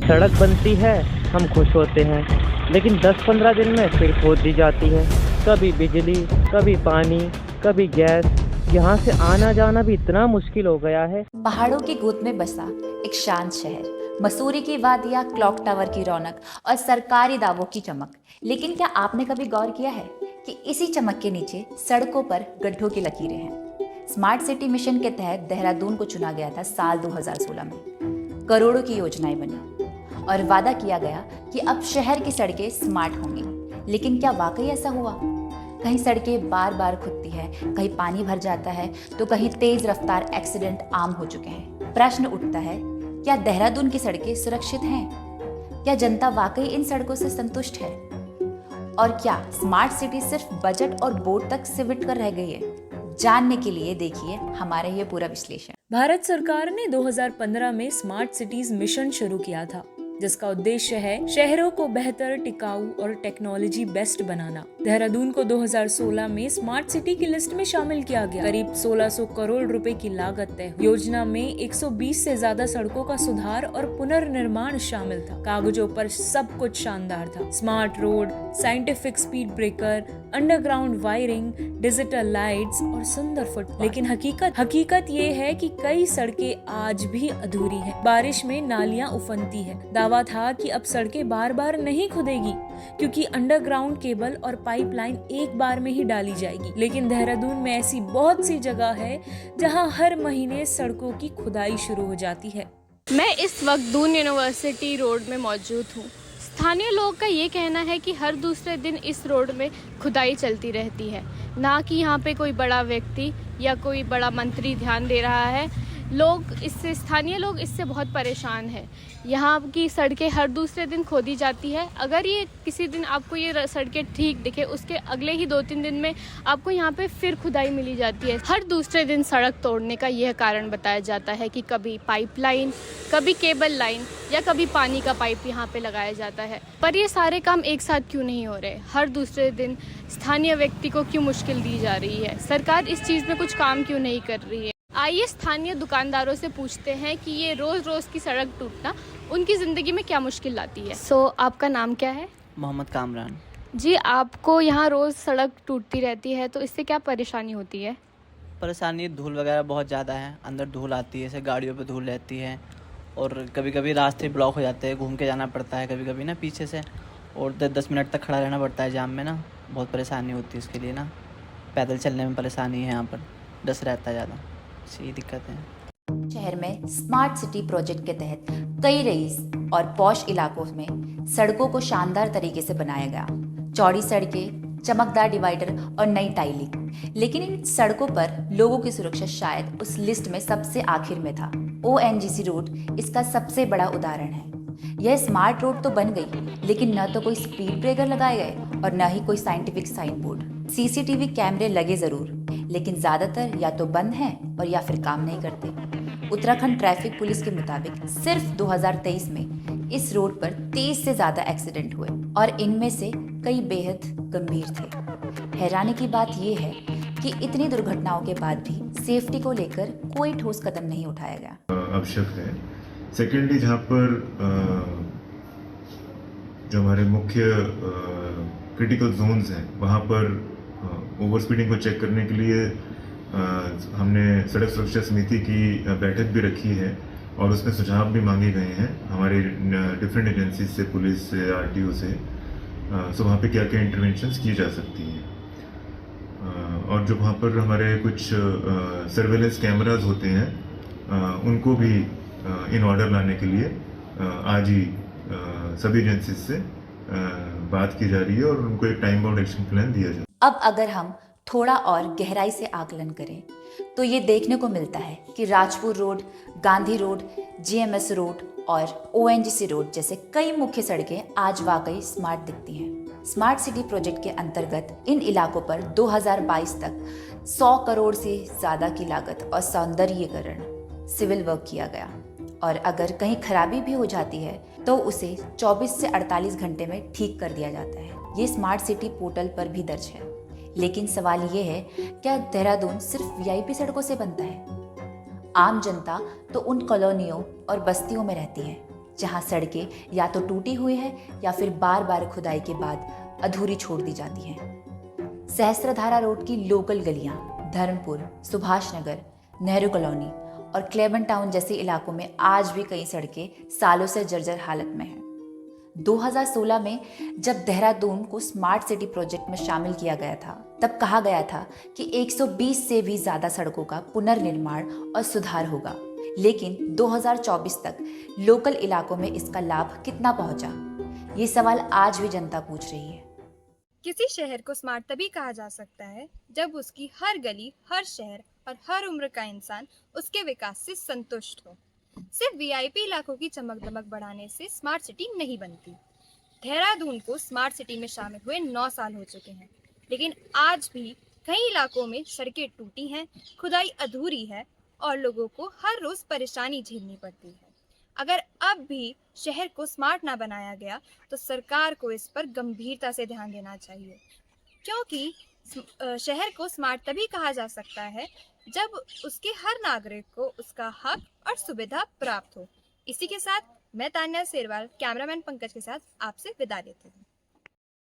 सड़क बनती है, हम खुश होते हैं, लेकिन 10-15 दिन में फिर खोद दी जाती है। कभी बिजली, कभी पानी, कभी गैस। यहाँ से आना जाना भी इतना मुश्किल हो गया है। पहाड़ों की गोद में बसा एक शांत शहर, मसूरी की वादियाँ, क्लॉक टावर की रौनक और सरकारी दावों की चमक। लेकिन क्या आपने कभी गौर किया है कि इसी चमक के नीचे सड़कों पर गड्ढों की लकीरें हैं? स्मार्ट सिटी मिशन के तहत देहरादून को चुना गया था साल 2016 में। करोड़ों की योजनाएं बनी और वादा किया गया कि अब शहर की सड़कें स्मार्ट होंगी। लेकिन क्या वाकई ऐसा हुआ? कहीं सड़कें बार बार खुदती है, कहीं पानी भर जाता है, तो कहीं तेज रफ्तार एक्सीडेंट आम हो चुके हैं। प्रश्न उठता है, क्या देहरादून की सड़कें सुरक्षित हैं? क्या जनता वाकई इन सड़कों से संतुष्ट है? और क्या स्मार्ट सिटी सिर्फ बजट और बोर्ड तक सिमट कर रह गई है? जानने के लिए देखिए हमारा ये पूरा विश्लेषण। भारत सरकार ने 2015 में स्मार्ट सिटीज मिशन शुरू किया था, जिसका उद्देश्य है शहरों को बेहतर, टिकाऊ और टेक्नोलॉजी बेस्ट बनाना। देहरादून को 2016 में स्मार्ट सिटी की लिस्ट में शामिल किया गया। करीब 1600 करोड़ रुपए की लागत तय। योजना में 120 से ज्यादा सड़कों का सुधार और पुनर्निर्माण शामिल था। कागजों पर सब कुछ शानदार था। Smart road, scientific speed breaker, underground wiring, digital lights और सुंदर फुटपाथ। लेकिन हकीकत ये है कि कई सड़कें आज भी अधूरी हैं। बारिश में नालियां उफनती है। दावा था कि अब सड़कें बार बार नहीं खुदेगी, क्योंकि अंडरग्राउंड केबल और पाइपलाइन एक बार में ही डाली जाएगी। लेकिन देहरादून में ऐसी बहुत सी जगह है जहां हर महीने सड़कों की खुदाई शुरू हो जाती है। मैं इस वक्त दून यूनिवर्सिटी रोड में मौजूद हूँ। स्थानीय लोग का ये कहना है कि हर दूसरे दिन इस रोड में खुदाई चलती रहती है, ना कि यहाँ पे कोई बड़ा व्यक्ति या कोई बड़ा मंत्री ध्यान दे रहा है। स्थानीय लोग इससे बहुत परेशान हैं। यहाँ की सड़कें हर दूसरे दिन खोदी जाती है। अगर ये किसी दिन आपको ये सड़कें ठीक दिखे, उसके अगले ही 2-3 दिन में आपको यहाँ पे फिर खुदाई मिली जाती है। हर दूसरे दिन सड़क तोड़ने का यह कारण बताया जाता है कि कभी पाइपलाइन, कभी केबल लाइन या कभी पानी का पाइप यहाँ पे लगाया जाता है। पर ये सारे काम एक साथ क्यों नहीं हो रहे? हर दूसरे दिन स्थानीय व्यक्ति को क्यों मुश्किल दी जा रही है? सरकार इस चीज़ में कुछ काम क्यों नहीं कर रही है? आइए स्थानीय दुकानदारों से पूछते हैं कि ये रोज की सड़क टूटना उनकी ज़िंदगी में क्या मुश्किल लाती है। आपका नाम क्या है? मोहम्मद कामरान। जी, आपको यहाँ रोज़ सड़क टूटती रहती है, तो इससे क्या परेशानी होती है? परेशानी धूल वगैरह बहुत ज़्यादा है, अंदर धूल आती है, जैसे गाड़ियों पे धूल रहती है और कभी कभी रास्ते ब्लॉक हो जाते हैं, घूम के जाना पड़ता है कभी कभी ना पीछे से, और 10 मिनट तक खड़ा रहना पड़ता है जाम में ना। बहुत परेशानी होती है इसके लिए ना। पैदल चलने में परेशानी है, यहाँ पर डस्ट रहता है ज़्यादा, यही दिक्कत है। शहर में स्मार्ट सिटी प्रोजेक्ट के तहत कई रईस और पॉश इलाकों में सड़कों को शानदार तरीके से बनाया गया। चौड़ी सड़कें, चमकदार डिवाइडर और नई टाइलिंग। लेकिन इन सड़कों पर लोगों की सुरक्षा शायद उस लिस्ट में सबसे आखिर में था। ONGC रोड इसका सबसे बड़ा उदाहरण है। यह स्मार्ट रोड तो बन गई, लेकिन न तो कोई स्पीड ब्रेकर लगाए गए और न ही कोई साइंटिफिक साइन बोर्ड। CCTV कैमरे लगे जरूर, लेकिन ज्यादातर या तो बंद हैं और या फिर काम नहीं करते। उत्तराखंड ट्रैफिक पुलिस के मुताबिक सिर्फ 2023 में इस रोड पर 30 से ज्यादा एक्सीडेंट हुए और इनमें से कई बेहद गंभीर थे। हैरानी की बात यह है कि इतनी दुर्घटनाओं के बाद भी सेफ्टी को लेकर कोई ठोस कदम नहीं उठाया गया। आवश्यक है। सेकेंडली, जहाँ पर जो हमारे मुख्य क्रिटिकल जोन्स हैं, वहाँ पर ओवर स्पीडिंग को चेक करने के लिए हमने सड़क सुरक्षा समिति की बैठक भी रखी है और उसमें सुझाव भी मांगे गए हैं हमारे डिफरेंट एजेंसीज से, पुलिस से, RTO से। सो वहाँ पे क्या क्या इंटरवेंशंस की जा सकती हैं। और जो वहाँ पर हमारे कुछ सर्वेलेंस कैमराज होते हैं, उनको भी इन ऑर्डर लाने के लिए आज ही सभी एजेंसीज से बात की जा रही है और उनको एक टाइम बाउंड एक्शन प्लान दिया जाए। अब अगर हम थोड़ा और गहराई से आकलन करें तो ये देखने को मिलता है कि Rajpur road, Gandhi road, GMS road और ONGC रोड जैसे कई मुख्य सड़कें आज वाकई स्मार्ट दिखती हैं। स्मार्ट सिटी प्रोजेक्ट के अंतर्गत इन इलाकों पर 2022 तक 100 करोड़ से ज़्यादा की लागत और सौंदर्यीकरण सिविल वर्क किया गया, और अगर कहीं खराबी भी हो जाती है तो उसे 24 से 48 घंटे में ठीक कर दिया जाता है। ये स्मार्ट सिटी पोर्टल पर भी दर्ज है। लेकिन सवाल ये है, क्या देहरादून सिर्फ VIP सड़कों से बनता है? आम जनता तो उन कॉलोनियों और बस्तियों में रहती है जहां सड़कें या तो टूटी हुई है या फिर बार बार खुदाई के बाद अधूरी छोड़ दी जाती हैं। सहस्त्रधारा रोड की लोकल गलियां धर्मपुर, सुभाष नगर, नेहरू कॉलोनी और क्लेमन टाउन जैसे इलाकों में आज भी कई सड़कें सालों से जर्जर हालत में हैं। 2016 में जब देहरादून को स्मार्ट सिटी प्रोजेक्ट में शामिल किया गया था, तब कहा गया था कि 120 से भी ज्यादा सड़कों का पुनर्निर्माण और सुधार होगा। लेकिन 2024 तक लोकल इलाकों में इसका लाभ कितना पहुंचा, ये सवाल आज भी जनता पूछ रही है। किसी शहर को स्मार्ट तभी कहा जा सकता है जब उसकी हर गली, हर शहर और हर उम्र का इंसान उसके विकास से संतुष्ट हो। सिर्फ वीआईपी इलाकों की चमक दमक बढ़ाने से स्मार्ट सिटी नहीं बनती। देहरादून को स्मार्ट सिटी में शामिल हुए 9 साल हो चुके हैं, लेकिन आज भी कई इलाकों में सड़कें टूटी हैं, खुदाई अधूरी है और लोगों को हर रोज परेशानी झेलनी पड़ती है। अगर अब भी शहर को स्मार्ट ना बनाया गया तो सरकार को इस पर गंभीरता से ध्यान देना चाहिए, क्योंकि शहर को स्मार्ट तभी कहा जा सकता है जब उसके हर नागरिक को उसका हक और सुविधा प्राप्त हो। इसी के साथ मैं तान्या शेरवाल कैमरामैन पंकज के साथ आपसे विदा लेती हूँ।